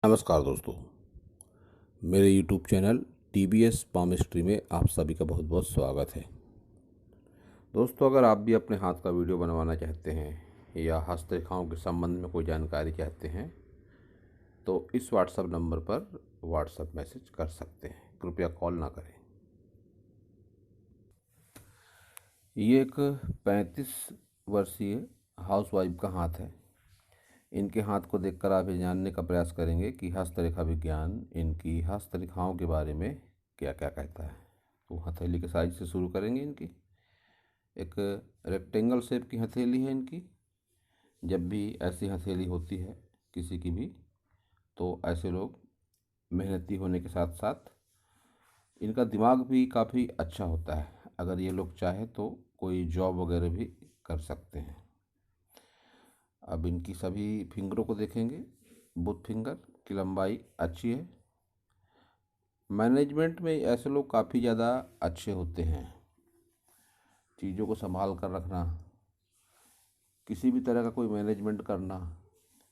नमस्कार दोस्तों, मेरे YouTube चैनल TBS पामिस्ट्री में आप सभी का बहुत बहुत स्वागत है। दोस्तों, अगर आप भी अपने हाथ का वीडियो बनवाना चाहते हैं या हस्तरेखाओं के संबंध में कोई जानकारी चाहते हैं तो इस व्हाट्सएप नंबर पर व्हाट्सएप मैसेज कर सकते हैं, कृपया कॉल ना करें। ये एक 35 वर्षीय हाउसवाइफ का हाथ है। इनके हाथ को देखकर आप ये जानने का प्रयास करेंगे कि हस्तरेखा विज्ञान इनकी हस्तरेखाओं के बारे में क्या क्या कहता है। तो हथेली के साइज से शुरू करेंगे। इनकी एक रेक्टेंगल शेप की हथेली है इनकी। जब भी ऐसी हथेली होती है किसी की भी, तो ऐसे लोग मेहनती होने के साथ साथ इनका दिमाग भी काफ़ी अच्छा होता है। अगर ये लोग चाहे तो कोई जॉब वगैरह भी कर सकते हैं। अब इनकी सभी फिंगरों को देखेंगे। बुथ फिंगर की लंबाई अच्छी है। मैनेजमेंट में ऐसे लोग काफ़ी ज़्यादा अच्छे होते हैं। चीज़ों को संभाल कर रखना, किसी भी तरह का कोई मैनेजमेंट करना,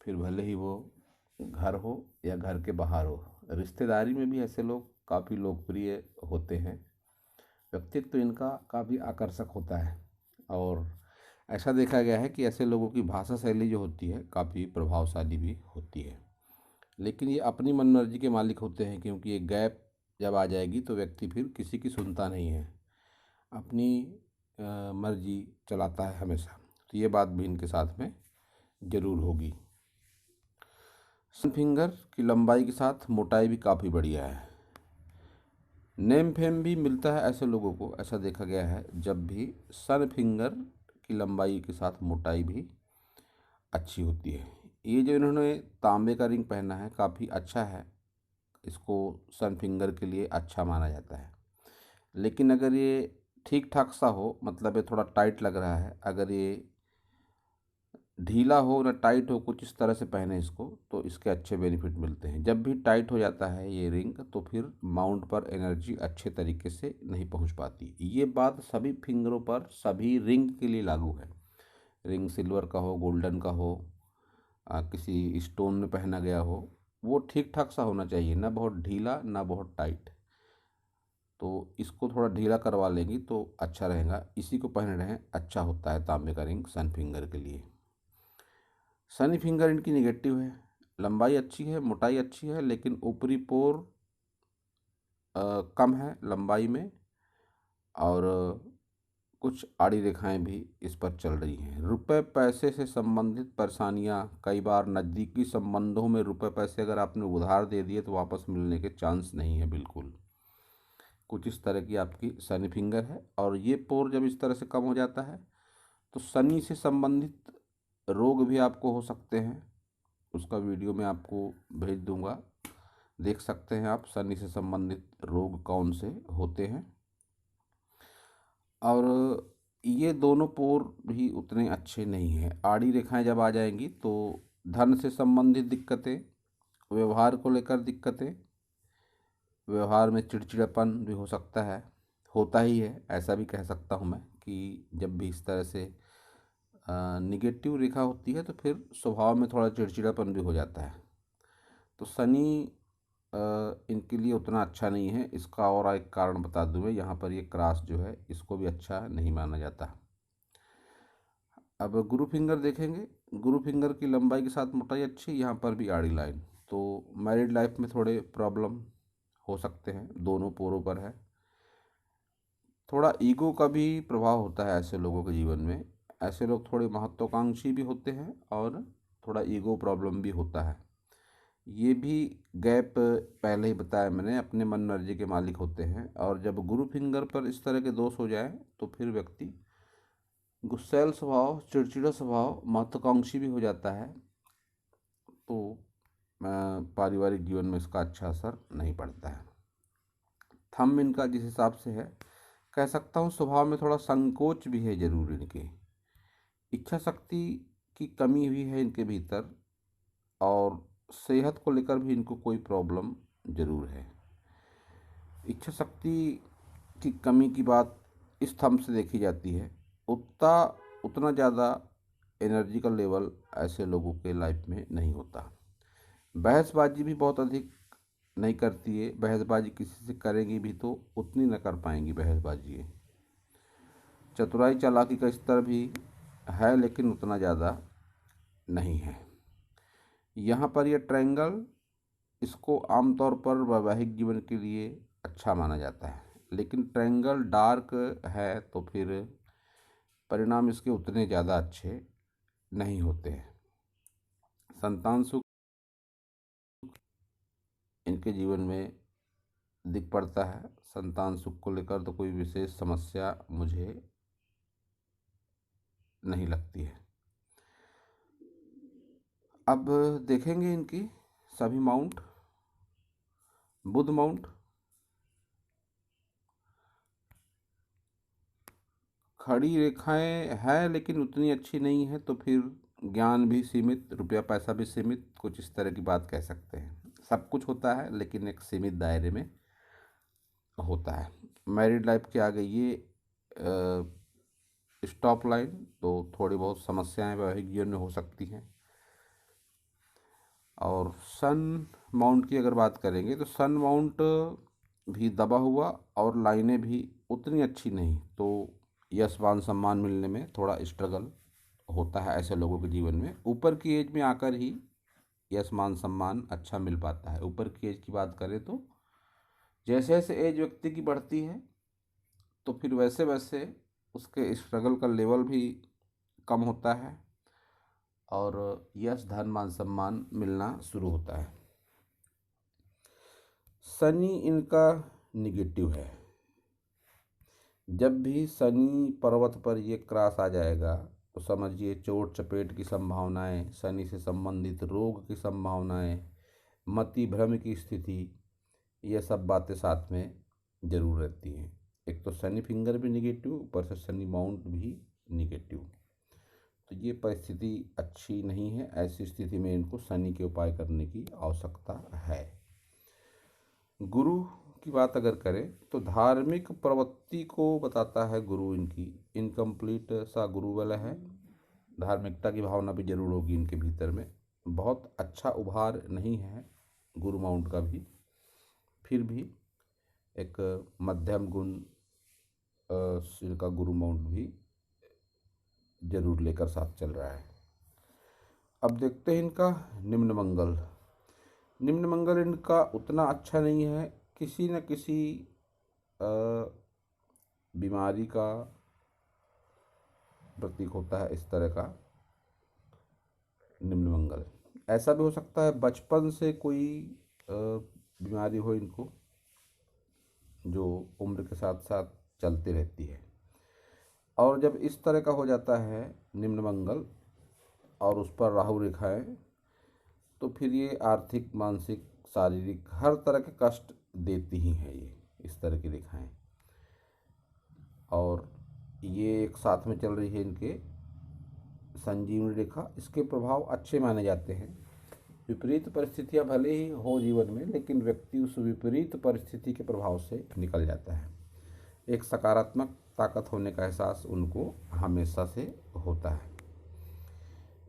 फिर भले ही वो घर हो या घर के बाहर हो। रिश्तेदारी में भी ऐसे लोग काफ़ी लोकप्रिय होते हैं। व्यक्तित्व इनका काफ़ी आकर्षक होता है और ऐसा देखा गया है कि ऐसे लोगों की भाषा शैली जो होती है काफ़ी प्रभावशाली भी होती है। लेकिन ये अपनी मनमर्जी के मालिक होते हैं, क्योंकि ये गैप जब आ जाएगी तो व्यक्ति फिर किसी की सुनता नहीं है, अपनी मर्जी चलाता है हमेशा। तो ये बात भी इनके साथ में ज़रूर होगी। सन फिंगर की लंबाई के साथ मोटाई भी काफ़ी बढ़िया है। नेम फेम भी मिलता है ऐसे लोगों को। ऐसा देखा गया है जब भी सन फिंगर की लंबाई के साथ मोटाई भी अच्छी होती है। ये जो इन्होंने तांबे का रिंग पहना है काफ़ी अच्छा है। इसको सन फिंगर के लिए अच्छा माना जाता है। लेकिन अगर ये ठीक ठाक सा हो, मतलब ये थोड़ा टाइट लग रहा है, अगर ये ढीला हो ना टाइट हो, कुछ इस तरह से पहने इसको, तो इसके अच्छे बेनिफिट मिलते हैं। जब भी टाइट हो जाता है ये रिंग तो फिर माउंट पर एनर्जी अच्छे तरीके से नहीं पहुंच पाती। ये बात सभी फिंगरों पर, सभी रिंग के लिए लागू है। रिंग सिल्वर का हो, गोल्डन का हो, किसी स्टोन में पहना गया हो, वो ठीक ठाक सा होना चाहिए, ना बहुत ढीला ना बहुत टाइट। तो इसको थोड़ा ढीला करवा लेंगी तो अच्छा रहेगा। इसी को पहन रहें, अच्छा होता है तांबे का रिंग सन फिंगर के लिए। सनी फिंगर इनकी निगेटिव है। लंबाई अच्छी है, मोटाई अच्छी है, लेकिन ऊपरी पोर कम है लंबाई में और कुछ आड़ी रेखाएं भी इस पर चल रही हैं। रुपए पैसे से संबंधित परेशानियां, कई बार नज़दीकी संबंधों में रुपए पैसे अगर आपने उधार दे दिए तो वापस मिलने के चांस नहीं है बिल्कुल। कुछ इस तरह की आपकी शनि फिंगर है। और ये पोर जब इस तरह से कम हो जाता है तो शनि से संबंधित रोग भी आपको हो सकते हैं। उसका वीडियो मैं आपको भेज दूंगा, देख सकते हैं आप शनि से संबंधित रोग कौन से होते हैं। और ये दोनों पोर भी उतने अच्छे नहीं हैं। आड़ी रेखाएं जब आ जाएंगी तो धन से संबंधित दिक्कतें, व्यवहार को लेकर दिक्कतें, व्यवहार में चिड़चिड़ापन भी हो सकता है, होता ही है। ऐसा भी कह सकता हूँ मैं कि जब भी इस तरह से निगेटिव रेखा होती है तो फिर स्वभाव में थोड़ा चिड़चिड़ापन भी हो जाता है। तो शनि इनके लिए उतना अच्छा नहीं है। इसका और एक कारण बता दूँ मैं, यहाँ पर ये क्रॉस जो है इसको भी अच्छा नहीं माना जाता। अब गुरु फिंगर देखेंगे। गुरु फिंगर की लंबाई के साथ मोटाई अच्छी, यहाँ पर भी आड़ी लाइन। तो मैरिड लाइफ में थोड़े प्रॉब्लम हो सकते हैं, दोनों पोरों पर है। थोड़ा ईगो का भी प्रभाव होता है ऐसे लोगों के जीवन में। ऐसे लोग थोड़े महत्वाकांक्षी भी होते हैं और थोड़ा ईगो प्रॉब्लम भी होता है। ये भी गैप पहले ही बताया मैंने, अपने मन मर्जी के मालिक होते हैं। और जब गुरु फिंगर पर इस तरह के दोष हो जाए तो फिर व्यक्ति गुस्सैल स्वभाव, चिड़चिड़ा स्वभाव, महत्वाकांक्षी भी हो जाता है। तो पारिवारिक जीवन में इसका अच्छा असर नहीं पड़ता है। थंब इनका जिस हिसाब से है, कह सकता हूँ स्वभाव में थोड़ा संकोच भी है जरूर इनके। इच्छा शक्ति की कमी भी है इनके भीतर और सेहत को लेकर भी इनको कोई प्रॉब्लम जरूर है। इच्छा शक्ति की कमी की बात इस थंब से देखी जाती है। उतना ज़्यादा एनर्जी का लेवल ऐसे लोगों के लाइफ में नहीं होता। बहसबाजी भी बहुत अधिक नहीं करती है, बहसबाजी किसी से करेंगी भी तो उतनी न कर पाएंगी बहसबाजी ये। चतुराई चालाकी का स्तर भी है लेकिन उतना ज़्यादा नहीं है। यहाँ पर ये ट्रायंगल, इसको आमतौर पर वैवाहिक जीवन के लिए अच्छा माना जाता है, लेकिन ट्रायंगल डार्क है तो फिर परिणाम इसके उतने ज़्यादा अच्छे नहीं होते हैं। संतान सुख इनके जीवन में दिख पड़ता है। संतान सुख को लेकर तो कोई विशेष समस्या मुझे नहीं लगती है। अब देखेंगे इनकी सभी माउंट। बुध माउंट खड़ी रेखाएं हैं लेकिन उतनी अच्छी नहीं है, तो फिर ज्ञान भी सीमित, रुपया पैसा भी सीमित, कुछ इस तरह की बात कह सकते हैं। सब कुछ होता है लेकिन एक सीमित दायरे में होता है। मैरिड लाइफ के आगे ये स्टॉप लाइन, तो थोड़ी बहुत समस्याएं वैवाहिक जीवन में हो सकती हैं। और सन माउंट की अगर बात करेंगे तो सन माउंट भी दबा हुआ और लाइनें भी उतनी अच्छी नहीं, तो यश मान सम्मान मिलने में थोड़ा स्ट्रगल होता है ऐसे लोगों के जीवन में। ऊपर की एज में आकर ही यश मान सम्मान अच्छा मिल पाता है। ऊपर की एज की बात करें तो जैसे जैसे एज व्यक्ति की बढ़ती है तो फिर वैसे वैसे उसके स्ट्रगल का लेवल भी कम होता है और यश धन मान सम्मान मिलना शुरू होता है। शनि इनका निगेटिव है। जब भी शनि पर्वत पर ये क्रॉस आ जाएगा तो समझिए चोट चपेट की संभावनाएं, शनि से संबंधित रोग की संभावनाएं, मति भ्रम की स्थिति, ये सब बातें साथ में जरूर रहती हैं। एक तो शनि फिंगर भी निगेटिव, ऊपर से शनि माउंट भी निगेटिव, तो ये परिस्थिति अच्छी नहीं है। ऐसी स्थिति में इनको शनि के उपाय करने की आवश्यकता है। गुरु की बात अगर करें तो धार्मिक प्रवृत्ति को बताता है गुरु। इनकी इनकम्प्लीट सा गुरु वाला है। धार्मिकता की भावना भी जरूर होगी इनके भीतर में। बहुत अच्छा उभार नहीं है गुरु माउंट का भी, फिर भी एक मध्यम गुण इनका गुरु माउंट भी जरूर लेकर साथ चल रहा है। अब देखते हैं इनका निम्न मंगल। निम्न मंगल इनका उतना अच्छा नहीं है। किसी न किसी बीमारी का प्रतीक होता है इस तरह का निम्न मंगल। ऐसा भी हो सकता है बचपन से कोई बीमारी हो इनको, जो उम्र के साथ साथ चलती रहती है। और जब इस तरह का हो जाता है निम्न मंगल और उस पर राहु रेखाएं, तो फिर ये आर्थिक, मानसिक, शारीरिक हर तरह के कष्ट देती ही हैं ये इस तरह की रेखाएं। और ये एक साथ में चल रही है इनके संजीवनी रेखा। इसके प्रभाव अच्छे माने जाते हैं। विपरीत परिस्थितियां भले ही हो जीवन में, लेकिन व्यक्ति उस विपरीत परिस्थिति के प्रभाव से निकल जाता है। एक सकारात्मक ताकत होने का एहसास उनको हमेशा से होता है।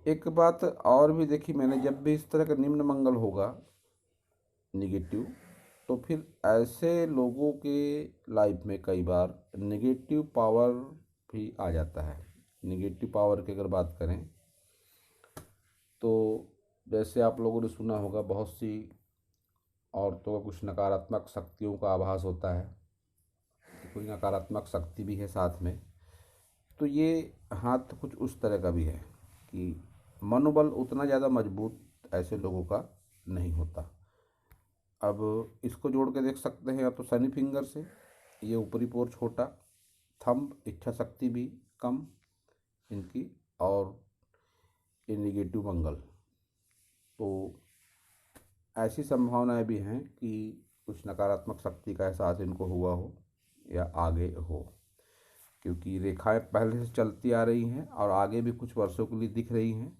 एक बात और भी देखी मैंने, जब भी इस तरह का निम्न मंगल होगा निगेटिव, तो फिर ऐसे लोगों के लाइफ में कई बार निगेटिव पावर भी आ जाता है। निगेटिव पावर की अगर बात करें तो जैसे आप लोगों ने सुना होगा, बहुत सी औरतों का कुछ नकारात्मक शक्तियों का आभास होता है, कोई नकारात्मक शक्ति भी है साथ में। तो ये हाथ कुछ उस तरह का भी है कि मनोबल उतना ज़्यादा मजबूत ऐसे लोगों का नहीं होता। अब इसको जोड़ के देख सकते हैं, या तो शनि फिंगर से ये ऊपरी पोर छोटा, थंब इच्छा शक्ति भी कम इनकी, और ये निगेटिव मंगल, तो ऐसी संभावनाएं भी हैं कि कुछ नकारात्मक शक्ति का एहसास इनको हुआ हो या आगे हो, क्योंकि रेखाएं पहले से चलती आ रही हैं और आगे भी कुछ वर्षों के लिए दिख रही हैं।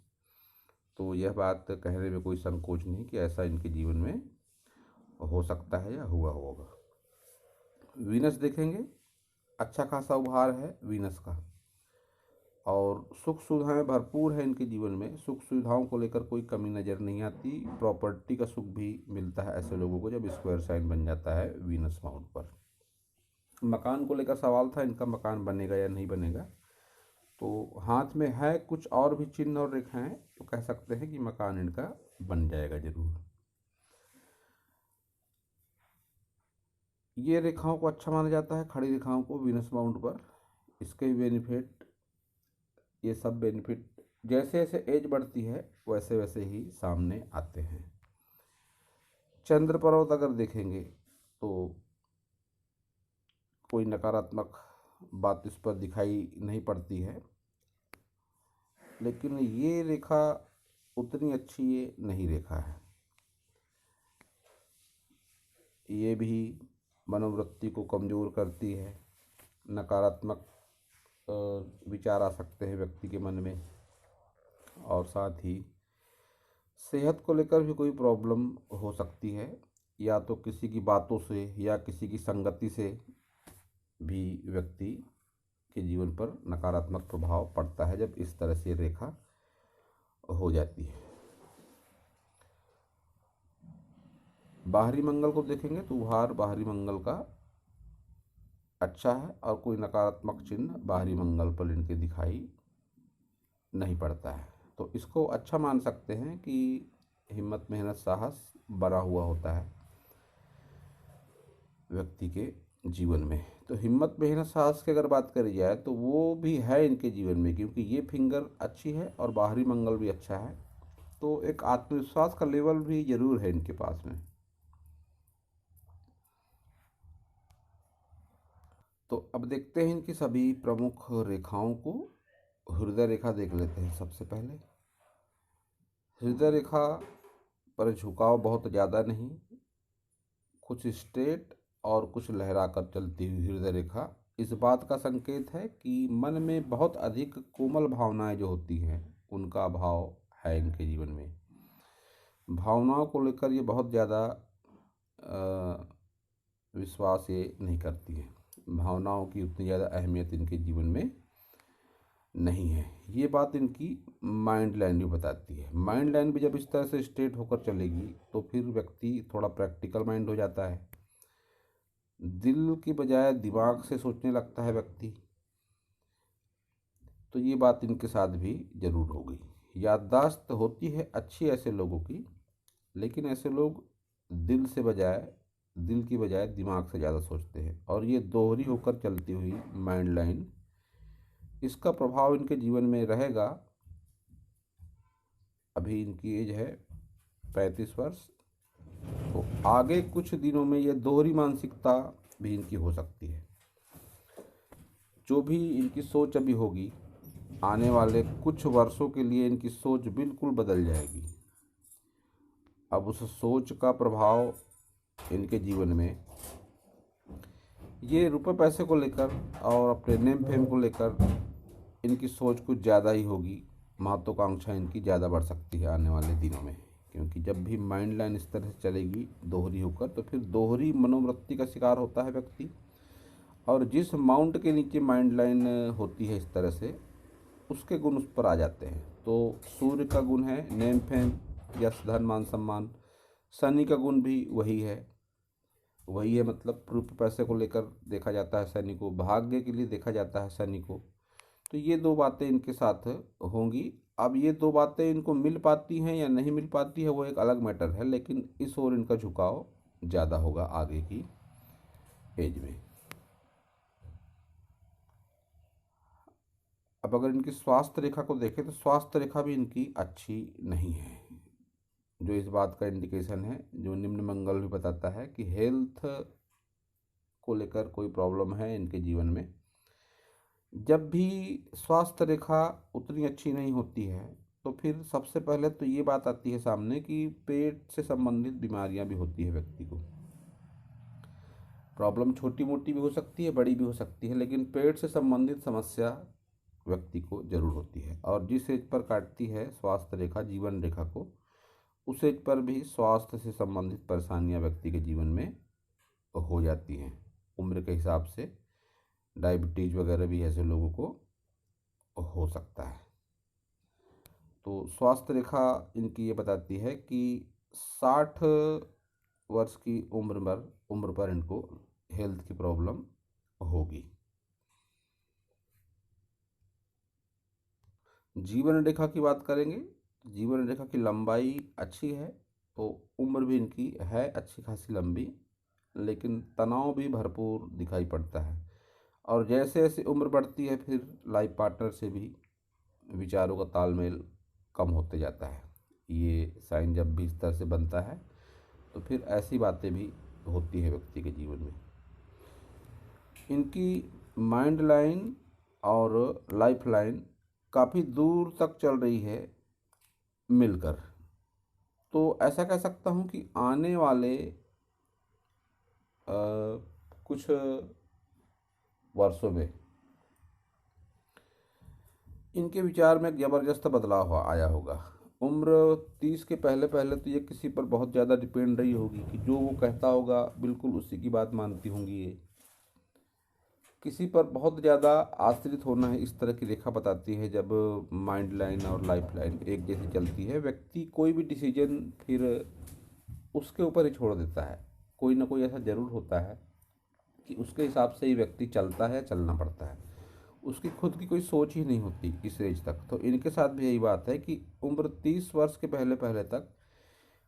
तो यह बात कहने में कोई संकोच नहीं कि ऐसा इनके जीवन में हो सकता है या हुआ होगा। वीनस देखेंगे, अच्छा खासा उभार है वीनस का। और सुख सुविधाएं भरपूर है इनके जीवन में। सुख सुविधाओं को लेकर कोई कमी नज़र नहीं आती। प्रॉपर्टी का सुख भी मिलता है ऐसे लोगों को जब स्क्वायर साइन बन जाता है वीनस माउंट पर। मकान को लेकर सवाल था, इनका मकान बनेगा या नहीं बनेगा। तो हाथ में है कुछ और भी चिन्ह और रेखाएं, तो कह सकते हैं कि मकान इनका बन जाएगा जरूर। ये रेखाओं को अच्छा माना जाता है, खड़ी रेखाओं को वीनस माउंट पर। इसके भी बेनिफिट, ये सब बेनिफिट जैसे जैसे एज बढ़ती है वैसे वैसे ही सामने आते हैं। चंद्र पर्वत अगर देखेंगे तो कोई नकारात्मक बात इस पर दिखाई नहीं पड़ती है, लेकिन ये रेखा उतनी अच्छी ये नहीं रेखा है। ये भी मनोवृत्ति को कमज़ोर करती है। नकारात्मक विचार आ सकते हैं व्यक्ति के मन में, और साथ ही सेहत को लेकर भी कोई प्रॉब्लम हो सकती है, या तो किसी की बातों से या किसी की संगति से भी व्यक्ति के जीवन पर नकारात्मक प्रभाव पड़ता है जब इस तरह से रेखा हो जाती है। बाहरी मंगल को देखेंगे तो उभार बाहरी मंगल का अच्छा है, और कोई नकारात्मक चिन्ह बाहरी मंगल पर इनके दिखाई नहीं पड़ता है। तो इसको अच्छा मान सकते हैं कि हिम्मत मेहनत साहस बना हुआ होता है व्यक्ति के जीवन में। तो हिम्मत मेहनत साहस की अगर बात करी जाए तो वो भी है इनके जीवन में, क्योंकि ये फिंगर अच्छी है और बाहरी मंगल भी अच्छा है। तो एक आत्मविश्वास का लेवल भी जरूर है इनके पास में। तो अब देखते हैं इनकी सभी प्रमुख रेखाओं को। हृदय रेखा देख लेते हैं सबसे पहले। हृदय रेखा पर झुकाव बहुत ज़्यादा नहीं, कुछ स्ट्रेट और कुछ लहरा कर चलती हुई हृदय रेखा इस बात का संकेत है कि मन में बहुत अधिक कोमल भावनाएं जो होती हैं उनका अभाव है इनके जीवन में। भावनाओं को लेकर ये बहुत ज़्यादा विश्वास ये नहीं करती है। भावनाओं की उतनी ज़्यादा अहमियत इनके जीवन में नहीं है। ये बात इनकी माइंड लाइन भी बताती है। माइंड लाइन भी जब इस तरह से स्ट्रेट होकर चलेगी तो फिर व्यक्ति थोड़ा प्रैक्टिकल माइंड हो जाता है। दिल की बजाय दिमाग से सोचने लगता है व्यक्ति। तो ये बात इनके साथ भी जरूर होगी। याददाश्त होती है अच्छी ऐसे लोगों की, लेकिन ऐसे लोग दिल की बजाय दिमाग से ज़्यादा सोचते हैं, और ये दोहरी होकर चलती हुई माइंड लाइन, इसका प्रभाव इनके जीवन में रहेगा। अभी इनकी एज है 35 वर्ष, तो आगे कुछ दिनों में ये दोहरी मानसिकता भी इनकी हो सकती है। जो भी इनकी सोच अभी होगी, आने वाले कुछ वर्षों के लिए इनकी सोच बिल्कुल बदल जाएगी। अब उस सोच का प्रभाव इनके जीवन में, ये रुपए पैसे को लेकर और अपने नेम फेम को लेकर इनकी सोच कुछ ज़्यादा ही होगी। महत्वाकांक्षा इनकी ज़्यादा बढ़ सकती है आने वाले दिनों में, क्योंकि जब भी माइंड लाइन इस तरह से चलेगी दोहरी होकर, तो फिर दोहरी मनोवृत्ति का शिकार होता है व्यक्ति। और जिस माउंट के नीचे माइंड लाइन होती है इस तरह से, उसके गुण उस पर आ जाते हैं। तो सूर्य का गुण है नेम फेम, यश धन मान सम्मान। शनि का गुण भी वही है मतलब रुपये पैसे को लेकर देखा जाता है शनि को, भाग्य के लिए देखा जाता है शनि को। तो ये दो बातें इनके साथ होंगी। अब ये दो बातें इनको मिल पाती हैं या नहीं मिल पाती है वो एक अलग मैटर है, लेकिन इस ओर इनका झुकाव ज़्यादा होगा आगे की एज में। अब अगर इनकी स्वास्थ्य रेखा को देखें तो स्वास्थ्य रेखा भी इनकी अच्छी नहीं है, जो इस बात का इंडिकेशन है, जो निम्न मंगल भी बताता है कि हेल्थ को लेकर कोई प्रॉब्लम है इनके जीवन में। जब भी स्वास्थ्य रेखा उतनी अच्छी नहीं होती है तो फिर सबसे पहले तो ये बात आती है सामने कि पेट से संबंधित बीमारियां भी होती है व्यक्ति को। प्रॉब्लम छोटी मोटी भी हो सकती है, बड़ी भी हो सकती है, लेकिन पेट से संबंधित समस्या व्यक्ति को जरूर होती है। और जिस एज पर काटती है स्वास्थ्य रेखा जीवन रेखा को, उस एज पर भी स्वास्थ्य से संबंधित परेशानियां व्यक्ति के जीवन में हो जाती हैं। उम्र के हिसाब से डायबिटीज़ वगैरह भी ऐसे लोगों को हो सकता है। तो स्वास्थ्य रेखा इनकी ये बताती है कि 60 वर्ष की उम्र पर इनको हेल्थ की प्रॉब्लम होगी। जीवन रेखा की बात करेंगे। जीवन रेखा की लंबाई अच्छी है, तो उम्र भी इनकी है अच्छी खासी लंबी, लेकिन तनाव भी भरपूर दिखाई पड़ता है। और जैसे जैसे उम्र बढ़ती है फिर लाइफ पार्टनर से भी विचारों का तालमेल कम होते जाता है। ये साइन जब भी इस तरह से बनता है तो फिर ऐसी बातें भी होती है व्यक्ति के जीवन में। इनकी माइंड लाइन और लाइफ लाइन काफ़ी दूर तक चल रही है मिलकर। तो ऐसा कह सकता हूँ कि आने वाले कुछ वर्षों में इनके विचार में एक ज़बरदस्त बदलाव आया होगा। उम्र 30 के पहले पहले तो ये किसी पर बहुत ज़्यादा डिपेंड रही होगी कि जो वो कहता होगा बिल्कुल उसी की बात मानती होंगी। ये किसी पर बहुत ज़्यादा आश्रित होना है, इस तरह की रेखा बताती है। जब माइंड लाइन और लाइफ लाइन एक जैसी चलती है, व्यक्ति कोई भी डिसीजन फिर उसके ऊपर ही छोड़ देता है। कोई ना कोई ऐसा ज़रूर होता है कि उसके हिसाब से ही व्यक्ति चलता है, चलना पड़ता है। उसकी खुद की कोई सोच ही नहीं होती इस एज तक। तो इनके साथ भी यही बात है कि उम्र 30 वर्ष के पहले पहले तक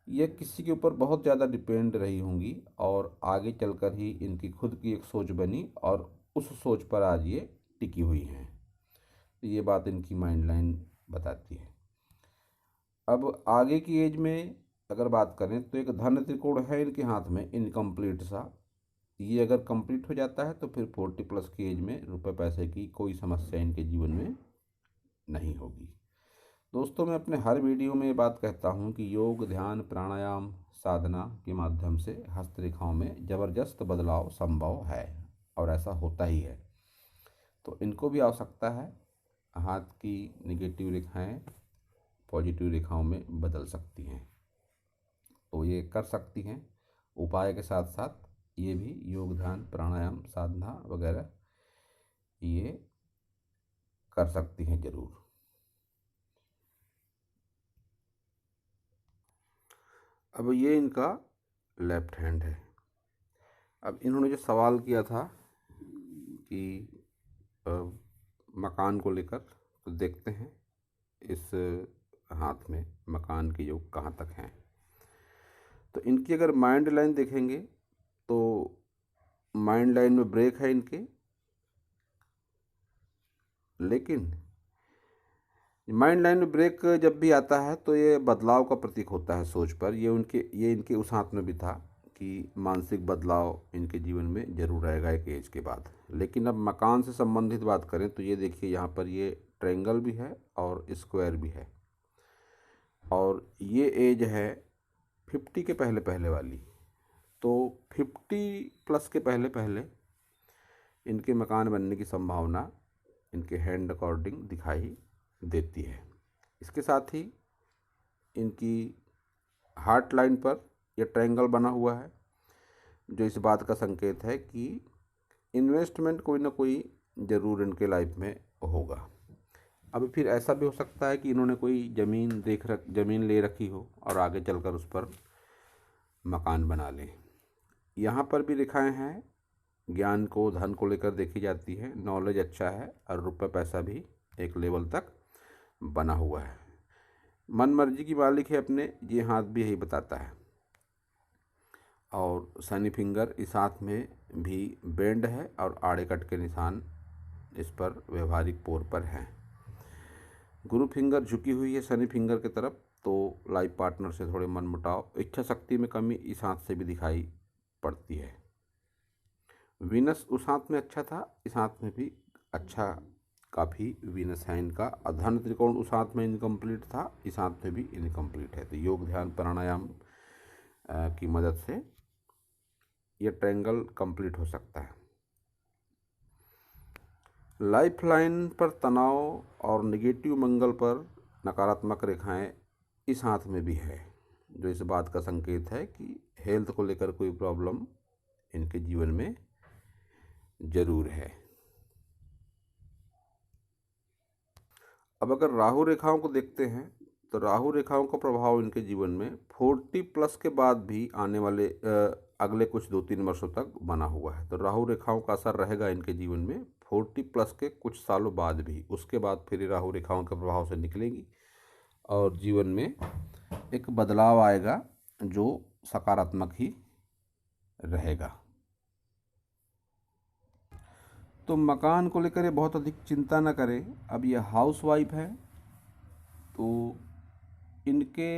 ये किसी के ऊपर बहुत ज़्यादा डिपेंड रही होंगी, और आगे चलकर ही इनकी खुद की एक सोच बनी और उस सोच पर आज ये टिकी हुई हैं। तो ये बात इनकी माइंड लाइन बताती है। अब आगे की एज में अगर बात करें तो एक धन त्रिकोण है इनके हाथ में, इनकम्प्लीट सा। ये अगर कंप्लीट हो जाता है तो फिर 40 प्लस की एज में रुपए पैसे की कोई समस्या इनके जीवन में नहीं होगी। दोस्तों, मैं अपने हर वीडियो में ये बात कहता हूँ कि योग, ध्यान, प्राणायाम, साधना के माध्यम से हस्तरेखाओं में ज़बरदस्त बदलाव संभव है, और ऐसा होता ही है। तो इनको भी आवश्यकता है। हाथ की निगेटिव रेखाएं पॉजिटिव रेखाओं में बदल सकती हैं, तो ये कर सकती हैं। उपाय के साथ साथ ये भी योग, ध्यान, प्राणायाम, साधना वगैरह ये कर सकती हैं ज़रूर। अब ये इनका लेफ्ट हैंड है। अब इन्होंने जो सवाल किया था कि अ, मकान को लेकर, तो देखते हैं इस हाथ में मकान के योग कहाँ तक हैं। तो इनकी अगर माइंड लाइन देखेंगे तो माइंड लाइन में ब्रेक है इनके, लेकिन माइंड लाइन में ब्रेक जब भी आता है तो ये बदलाव का प्रतीक होता है सोच पर। ये इनके उस हाथ में भी था कि मानसिक बदलाव इनके जीवन में जरूर आएगा एक एज के बाद। लेकिन अब मकान से संबंधित बात करें तो ये देखिए, यहाँ पर ये ट्रायंगल भी है और स्क्वायर भी है, और ये एज है 50 के पहले पहले वाली। तो 50 प्लस के पहले पहले इनके मकान बनने की संभावना इनके हैंड अकॉर्डिंग दिखाई देती है। इसके साथ ही इनकी हार्ट लाइन पर यह ट्रायंगल बना हुआ है, जो इस बात का संकेत है कि इन्वेस्टमेंट कोई ना कोई ज़रूर इनके लाइफ में होगा। अब फिर ऐसा भी हो सकता है कि इन्होंने कोई ज़मीन ले रखी हो और आगे चलकर उस पर मकान बना लें। यहाँ पर भी रेखाएं हैं, ज्ञान को, धन को लेकर देखी जाती है। नॉलेज अच्छा है और रुपये पैसा भी एक लेवल तक बना हुआ है। मन मर्जी की मालिक है अपने, ये हाथ भी यही बताता है। और शनि फिंगर इस हाथ में भी बेंड है और आड़े कट के निशान इस पर व्यवहारिक पोर पर हैं। गुरु फिंगर झुकी हुई है शनि फिंगर की तरफ, तो लाइफ पार्टनर से थोड़े मनमुटाव, इच्छा शक्ति में कमी इस हाथ से भी दिखाई पड़ती है। वीनस उस हाथ में अच्छा था, इस हाथ में भी अच्छा काफ़ी वीनस है इनका। धन त्रिकोण उस हाथ में इनकम्प्लीट था, इस हाथ में भी इनकम्प्लीट है। तो योग, ध्यान, प्राणायाम की मदद से ये ट्रायंगल कंप्लीट हो सकता है। लाइफ लाइन पर तनाव और नेगेटिव मंगल पर नकारात्मक रेखाएं इस हाथ में भी है, जो इस बात का संकेत है कि हेल्थ को लेकर कोई प्रॉब्लम इनके जीवन में ज़रूर है। अब अगर राहु रेखाओं को देखते हैं तो राहु रेखाओं का प्रभाव इनके जीवन में 40+ के बाद भी आने वाले अगले कुछ 2-3 वर्षों तक बना हुआ है। तो राहु रेखाओं का असर रहेगा इनके जीवन में 40+ के कुछ सालों बाद भी। उसके बाद फिर राहु रेखाओं के प्रभाव से निकलेंगी और जीवन में एक बदलाव आएगा जो सकारात्मक ही रहेगा। तो मकान को लेकर ये बहुत अधिक चिंता न करें। अब ये हाउस वाइफ है तो इनके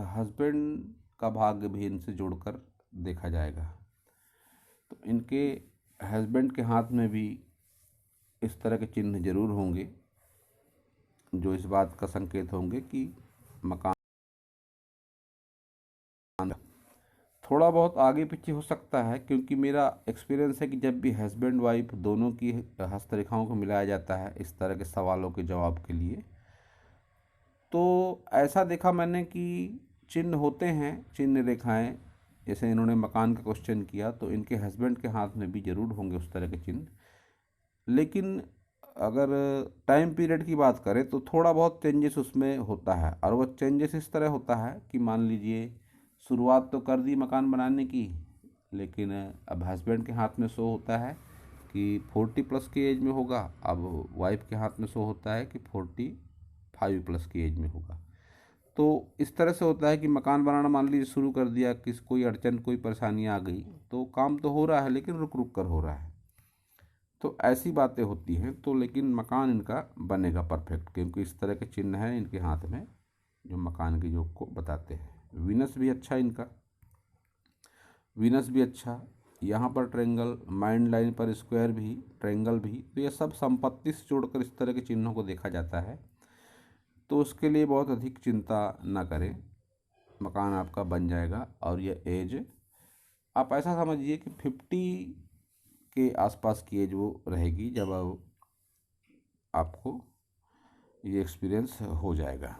हस्बैंड का भाग्य भी इनसे जोड़कर देखा जाएगा। तो इनके हस्बैंड के हाथ में भी इस तरह के चिन्ह जरूर होंगे जो इस बात का संकेत होंगे कि मकान थोड़ा बहुत आगे पीछे हो सकता है, क्योंकि मेरा एक्सपीरियंस है कि जब भी हस्बैंड वाइफ दोनों की हस्तरेखाओं को मिलाया जाता है इस तरह के सवालों के जवाब के लिए, तो ऐसा देखा मैंने कि चिन्ह होते हैं, चिन्ह रेखाएं। जैसे इन्होंने मकान का क्वेश्चन किया तो इनके हस्बैंड के हाथ में भी ज़रूर होंगे उस तरह के चिन्ह। लेकिन अगर टाइम पीरियड की बात करें तो थोड़ा बहुत चेंजेस उसमें होता है, और वह चेंजेस इस तरह होता है कि मान लीजिए शुरुआत तो कर दी मकान बनाने की, लेकिन अब हस्बैंड के हाथ में शो होता है कि 40+ की एज में होगा, अब वाइफ के हाथ में शो होता है कि 45+ की एज में होगा। तो इस तरह से होता है कि मकान बनाना मान लीजिए शुरू कर दिया, किस कोई अड़चन कोई परेशानी आ गई तो काम तो हो रहा है लेकिन रुक रुक कर हो रहा है। तो ऐसी बातें होती हैं। तो लेकिन मकान इनका बनेगा परफेक्ट, क्योंकि इस तरह के चिन्ह हैं इनके हाथ में जो मकान के योग को बताते हैं। वीनस भी अच्छा इनका, वीनस भी अच्छा, यहाँ पर ट्रायंगल, माइंड लाइन पर स्क्वायर भी, ट्रायंगल भी, तो ये सब संपत्ति से जोड़कर इस तरह के चिन्हों को देखा जाता है। तो उसके लिए बहुत अधिक चिंता ना करें, मकान आपका बन जाएगा। और यह एज आप ऐसा समझिए कि 50 के आसपास की एज वो रहेगी जब आपको ये एक्सपीरियंस हो जाएगा।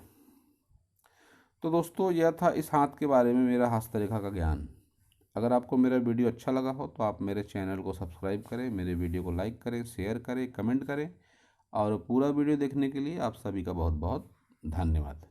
तो दोस्तों यह था इस हाथ के बारे में मेरा हस्तरेखा का ज्ञान। अगर आपको मेरा वीडियो अच्छा लगा हो तो आप मेरे चैनल को सब्सक्राइब करें, मेरे वीडियो को लाइक करें, शेयर करें, कमेंट करें, और पूरा वीडियो देखने के लिए आप सभी का बहुत बहुत धन्यवाद।